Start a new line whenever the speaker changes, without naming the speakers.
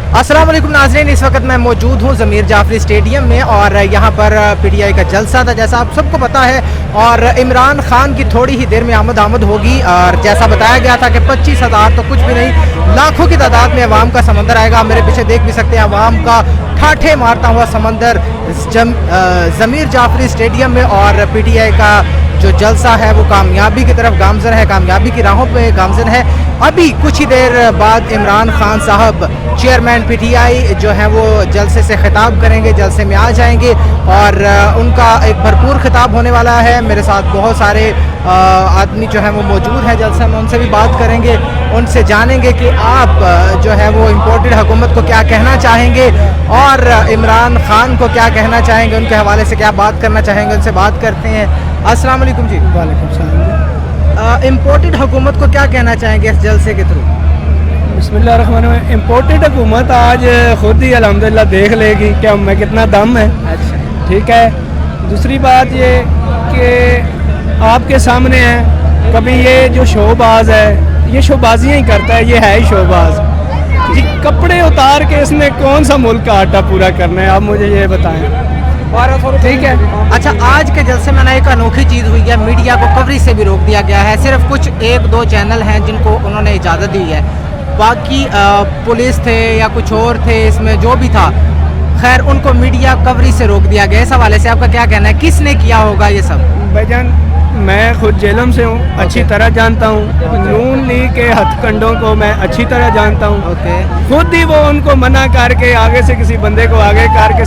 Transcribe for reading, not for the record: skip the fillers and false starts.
अस्सलाम वालेकुम नाज़रीन, इस वक्त मैं मौजूद हूँ ज़मीर जाफरी स्टेडियम में और यहाँ पर पीटीआई का जलसा था जैसा आप सबको पता है। और इमरान खान की थोड़ी ही देर में आमद होगी और जैसा बताया गया था कि 25,000 तो कुछ भी नहीं, लाखों की तादाद में अवाम का समंदर आएगा। मेरे पीछे देख भी सकते हैं अवाम का ठाठे मारता हुआ समंदर ज़मीर जाफरी स्टेडियम में। और पीटीआई का जो जलसा है वो कामयाबी की तरफ गामज़न है, कामयाबी की राहों पे गामज़न है। अभी कुछ ही देर बाद इमरान खान साहब चेयरमैन पीटीआई जो हैं वो जलसे से खिताब करेंगे, जलसे में आ जाएंगे और उनका एक भरपूर खिताब होने वाला है। मेरे साथ बहुत सारे आदमी जो हैं वो मौजूद हैं जलसे में, उनसे भी बात करेंगे, उनसे जानेंगे कि आप जो है वो इम्पोर्टेड हुकूमत को क्या कहना चाहेंगे और इमरान खान को क्या कहना चाहेंगे, उनके हवाले से क्या बात करना चाहेंगे। उनसे बात करते हैं। अस्सलाम वालेकुम जी।
वालेकुम सलाम।
इम्पोर्टेड हुकूमत को क्या कहना चाहेंगे इस जलसे के थ्रू?
बिस्मिल्लाहिर्रहमानिर्रहीम। इम्पोर्टेड हुकूमत आज खुद ही अल्हम्दुलिल्लाह देख लेगी कि हम में कितना दम है।
अच्छा,
ठीक है। दूसरी बात ये कि आपके सामने है, कभी ये जो शोबाज है ये शोबाजियाँ ही करता है, ये है ही शोबाज जी। कपड़े उतार के इसने कौन सा मुल्क का आटा पूरा करना है, आप मुझे ये बताएं। ठीक है।
अच्छा, आज के जलसे में ना एक अनोखी चीज़ हुई है, मीडिया को कवरेज से भी रोक दिया गया है। सिर्फ कुछ 1-2 चैनल हैं जिनको उन्होंने इजाज़त दी है, बाकी पुलिस थे या कुछ और थे, इसमें जो भी था, खैर उनको मीडिया कवरेज से रोक दिया गया। इस हवाले से आपका क्या कहना है, किसने किया होगा ये सब?
भाईजान, मैं खुद जेलम से हूँ, अच्छी तरह जानता हूँ। नून लीग के हथकंडों को मैं अच्छी तरह जानता हूँ। खुद ही वो उनको मना करके आगे से किसी बंदे को आगे करके